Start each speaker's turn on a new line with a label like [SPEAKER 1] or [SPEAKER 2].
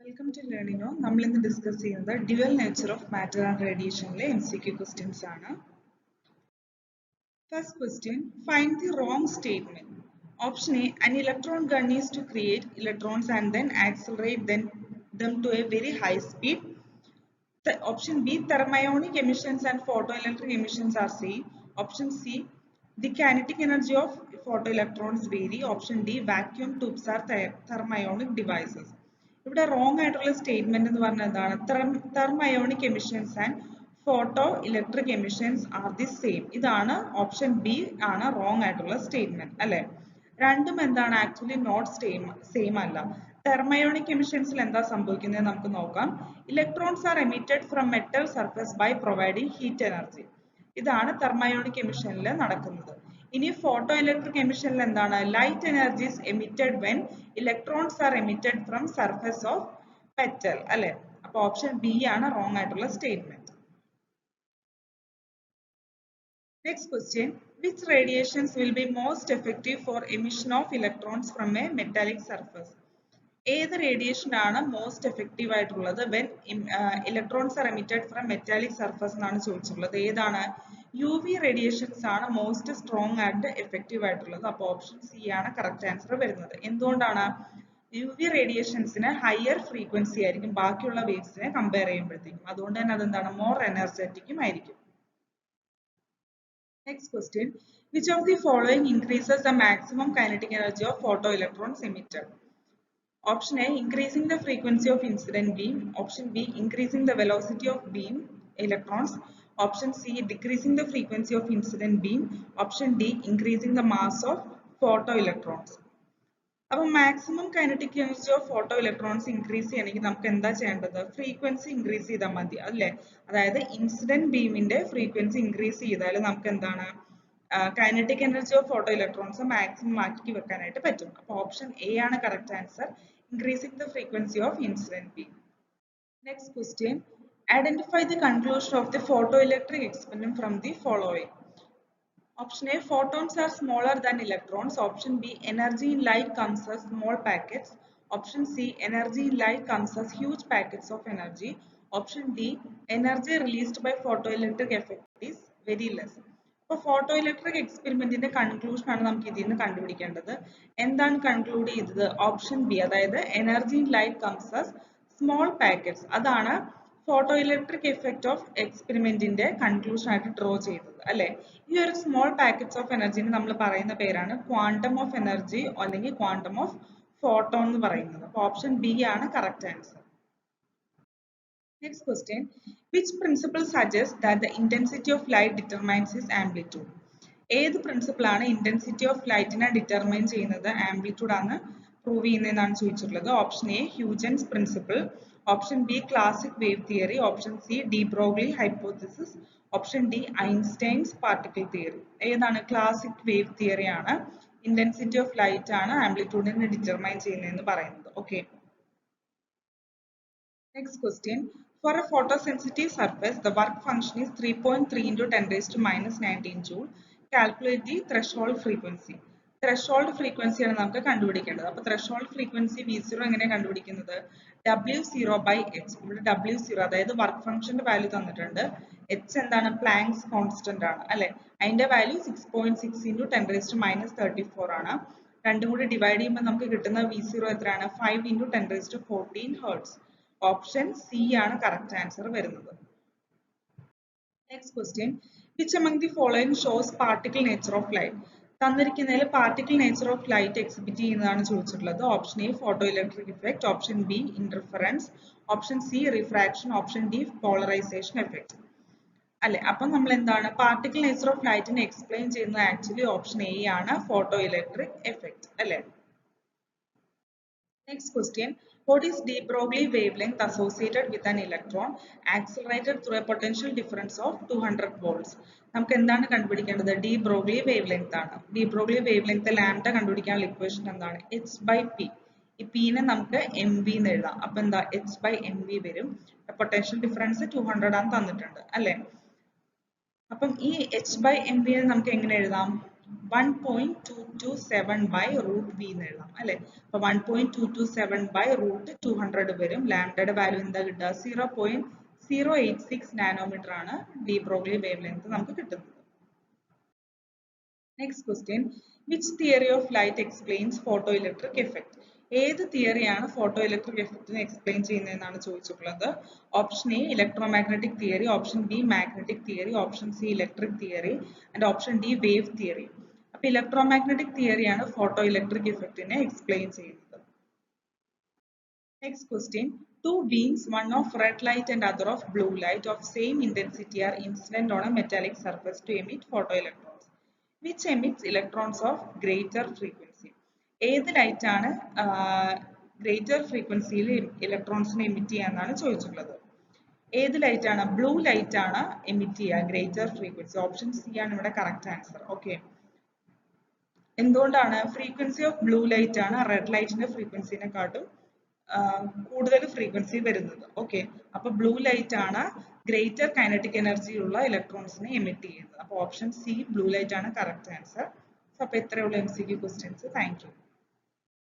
[SPEAKER 1] Welcome to Learning On. നമ്മൾ ഇന്ന് discuss ചെയ്യുന്നത് dual nature of matter and radiation ലെ MCQ questions ആണ്. First question, find the wrong statement. Option A, an electron gun is to create electrons and then accelerate them to a very high speed. Option B, thermionic emissions and photoelectric emissions are same. Option C, the kinetic energy of photoelectrons vary. Option D, vacuum tubes are thermionic devices. ഇവിടെ wrong ആയിട്ടുള്ള statement എന്ന് പറഞ്ഞാൽ എന്താണ്? Thermionic emissions and photo electric emissions are the same. ഇതാണ് option B ആണ് wrong ആയിട്ടുള്ള statement അല്ലെ. രണ്ടും എന്താണ്? ആക്ച്വലി നോട്ട് സെയിം അല്ല. തെർമയോണിക് എമിഷൻസിൽ എന്താ സംഭവിക്കുന്നത് നമുക്ക് നോക്കാം. Electrons are emitted from metal surface by providing heat energy. ഇതാണ് തെർമയോണിക് എമിഷനിൽ നടക്കുന്നത്. ഇനി ഫോട്ടോ ഇലക്ട്രിക് എമിഷനിൽ എന്താണ്? Light energy is emitted when electrons are emitted from surface of metal അല്ലെ. അപ്പൊ ഓപ്ഷൻ ബി ആണ് റോങ് ആയിട്ടുള്ള statement. Next question, which radiations will be most effective for emission of electrons from a metallic surface? ഏത് radiation ആണ് most effective ആയിട്ടുള്ളത് when electrons are emitted from metallic surface എന്നാണ് ചോദിച്ചിട്ടുള്ളത്. ഏതാണ്? യു വി റേഡിയേഷൻസ് ആണ് most strong and effective ആയിട്ടുള്ളത്. അപ്പോൾ option C ആണ് കറക്റ്റ് ആൻസർ വരുന്നത്. എന്തുകൊണ്ടാണ്? യു വി റേഡിയേഷൻസിന് ഹയർ ഫ്രീക്വൻസി ആയിരിക്കും ബാക്കിയുള്ള വേവ്സിനെ കമ്പയർ ചെയ്യുമ്പോഴത്തേക്കും. അതുകൊണ്ട് തന്നെ അതെന്താണ്? മോർ എനർജറ്റിക്കും ആയിരിക്കും. Next question, which of the following increases the maximum kinetic energy of photoelectrons emitted? Option A, increasing the frequency of incident beam. Option B, increasing the velocity of beam electrons. Option C, decreasing the frequency of incident beam. Option D, increasing the mass of photoelectrons. അപ്പോൾ maximum kinetic energy of photo electrons increase ചെയ്യണമെങ്കിൽ നമുക്ക് എന്താ ചെയ്യേണ്ടത്? Frequency increase ചെയ്താൽ മതി അല്ലേ. അതായത് incident ബീമിന്റെ ഫ്രീക്വൻസി ഇൻക്രീസ് ചെയ്താൽ നമുക്ക് എന്താണ്? Kinetic energy of photo electrons maximum ആക്കി വെക്കാനായിട്ട് പറ്റും. അപ്പോൾ ഓപ്ഷൻ എ ആണ് correct answer, increasing the frequency of incident beam. Next question, identify the conclusion of the photo electric experiment from the following. Option A, photons are smaller than electrons. Option B, energy in light comes as small packets. Option C, energy in light comes as huge packets of energy. Option D, energy released by photoelectric effect is very less. അപ്പോൾ photo electric എക്സ്പെരിമെന്റിന്റെ conclusion ആണ് നമുക്ക് ഇതിൽ നിന്ന് കണ്ടുപിടിക്കേണ്ടത്. എന്താണ് conclude ചെയ്തത്? Option B, അതായത് energy in light comes as small packets. അതാണ് ഫോട്ടോ ഇലക്ട്രിക് എഫക്ട് ഓഫ് എക്സ്പെരിമെന്റിന്റെ കൺക്ലൂഷൻ ആയിട്ട് ഡ്രോ ചെയ്തത് അല്ലെ. ഈ ഒരു സ്മോൾ പാക്കറ്റ്സ് ഓഫ് എനർജിന് നമ്മൾ പറയുന്ന പേരാണ് ക്വാണ്ടം ഓഫ് എനർജി അല്ലെങ്കിൽ ക്വാണ്ടം ഓഫ് ഫോട്ടോൺ എന്ന് പറയുന്നത്. അപ്പോൾ ഓപ്ഷൻ ബി ആണ് correct answer. Next question, which principle suggests that the intensity of light determines its amplitude? ഏത് പ്രിൻസിപ്പിൾ ആണ് ഇന്റൻസിറ്റി ഓഫ് ലൈറ്റിനെ ഡിറ്റർമൈൻ ചെയ്യുന്നത്, ആംപ്ലിറ്റ്യൂഡ് ആണ് പ്രൂവ് ചെയ്യുന്നതെന്നാണ് ചോദിച്ചിട്ടുള്ളത്. Option A, Huygens principle. Option B, classic wave theory. Option C, D Broglie hypothesis. Option D, Einstein's particle theory. ഏതാണ്? Classic wave theory ആണ് intensity of light ആണ് ആംപ്ലിറ്റ്യൂഡിനെ determine ചെയ്യുന്നതെന്ന് പറയുന്നത്. Okay. Next question, for a photosensitive surface, the work function is 3.3 into 10 raised to minus 19 joule. Calculate the threshold frequency. Threshold frequency ആണ് നമുക്ക് കണ്ടുപിടിക്കേണ്ടത്. അപ്പോൾ threshold frequency V0 എങ്ങനെയാണ് കണ്ടുപിടിക്കുന്നത്? W0 by H. ഇവിടെ W0 അതായത് വർക്ക് ഫംഗ്ഷന്റെ വാല്യൂ തന്നിട്ടുണ്ട്. H എന്താണ്? പ്ലാങ്ക്സ് കോൺസ്റ്റന്റ് ആണ് അല്ലെ. അതിന്റെ value 6.6 into 10 raised to minus 34 ആണ്. രണ്ടും കൂടി ഡിവൈഡ് ചെയ്യുമ്പോൾ നമുക്ക് കിട്ടുന്ന V0 എത്രയാണ്? 5 into 10 raised to 14 hertz. Option C ആണ് കറക്റ്റ് ആൻസർ വരുന്നത്. Next question, which among the following shows particle nature of light? തന്നിരിക്കുന്നതിൽ particle nature of light exhibit ചെയ്യുന്നതാണ് ചോദിച്ചിട്ടുള്ളത്. Option A, photo electric effect. Option B, interference. Option C, refraction. Option D, polarisation effect അല്ലെ. അപ്പം നമ്മൾ എന്താണ്? Particle nature of ലൈറ്റിനെ explain ചെയ്യുന്നത് actually option A ആണ്, ഫോട്ടോ ഇലക്ട്രിക് എഫക്റ്റ് അല്ലെ. Next question, what is de Broglie wavelength associated with an electron accelerated through a potential difference of 200 volts? നമുക്ക് എന്താണ് കണ്ടുപിടിക്കേണ്ടത്? ഡി ബ്രോഗ്ലി വേവ് ലെങ്ത് ആണ്. D Broglie wave length lambda കണ്ടുപിടിക്കാനുള്ള equation എന്താണ്? h by p. ഈ p നെ നമുക്ക് mv എന്ന് എഴുതാം. അപ്പൊ എന്താ? h by mv വരും. പൊട്ടൻഷ്യൽ ഡിഫറൻസ് 200 ആണ് തന്നിട്ടുണ്ട് അല്ലെ. അപ്പം ഈ h by mv നെ നമുക്ക് എങ്ങനെ എഴുതാം? 1.227 by root v എന്ന് എഴുതാം അല്ലെ. അപ്പൊ 1.227 by root 200 വരും. ലാംഡയുടെ വാല്യൂ എന്താ കിട്ടുക? 0.086 നാനോമീറ്റർ ആണ് ഡി ബ്രോഗ്ലി വേവ് ലെങ്ത് നമുക്ക് കിട്ടുന്നത്. Next question, which theory of light explains photoelectric effect? ഏത് തിയറിയാണ് ഫോട്ടോ ഇലക്ട്രിക് എഫക്റ്റിനെ എക്സ്പ്ലെയിൻ ചെയ്യുന്നതെന്നാണ് ചോദിച്ചിട്ടുള്ളത്. Option A electromagnetic theory, option B magnetic theory, option C electric theory and option D wave theory. അപ്പൊ electromagnetic തിയറിയാണ് photo electric എഫക്റ്റിനെ explain ചെയ്യുന്നത്. Next question, two beams, one of red light and other of blue light of same intensity are incident on a metallic surface to emit photoelectrons. Which emits electrons of greater frequency? ഏത് light ആണ് greater ഫ്രീക്വൻസിയിൽ ഇലക്ട്രോൺസിനെ emit ചെയ്യാന്നാണ് ചോദിച്ചിട്ടുള്ളത്. ഏത് light ആണ്? Blue light ആണ് emit ചെയ്യുക greater frequency. Option C ആണ് ഇവിടെ കറക്റ്റ് ആൻസർ. ഓക്കെ, എന്തുകൊണ്ടാണ്? ഫ്രീക്വൻസി ഓഫ് ബ്ലൂ ലൈറ്റ് ആണ് റെഡ് ലൈറ്റിന്റെ ഫ്രീക്വൻസിനെക്കാട്ടും കൂടുതൽ ഫ്രീക്വൻസി വരുന്നത്. ഓക്കെ, അപ്പൊ ബ്ലൂ ലൈറ്റ് ആണ് ഗ്രേറ്റർ കൈനറ്റിക് എനർജി ഉള്ള ഇലക്ട്രോൺസിനെ എമിറ്റ് ചെയ്യുന്നത്. അപ്പൊ ഓപ്ഷൻ സി ബ്ലൂ ലൈറ്റ് ആണ് കറക്റ്റ് ആൻസർ. അപ്പൊ ഇത്രയുള്ള MCQ ക്വസ്റ്റ്യൻസ്. Thank you.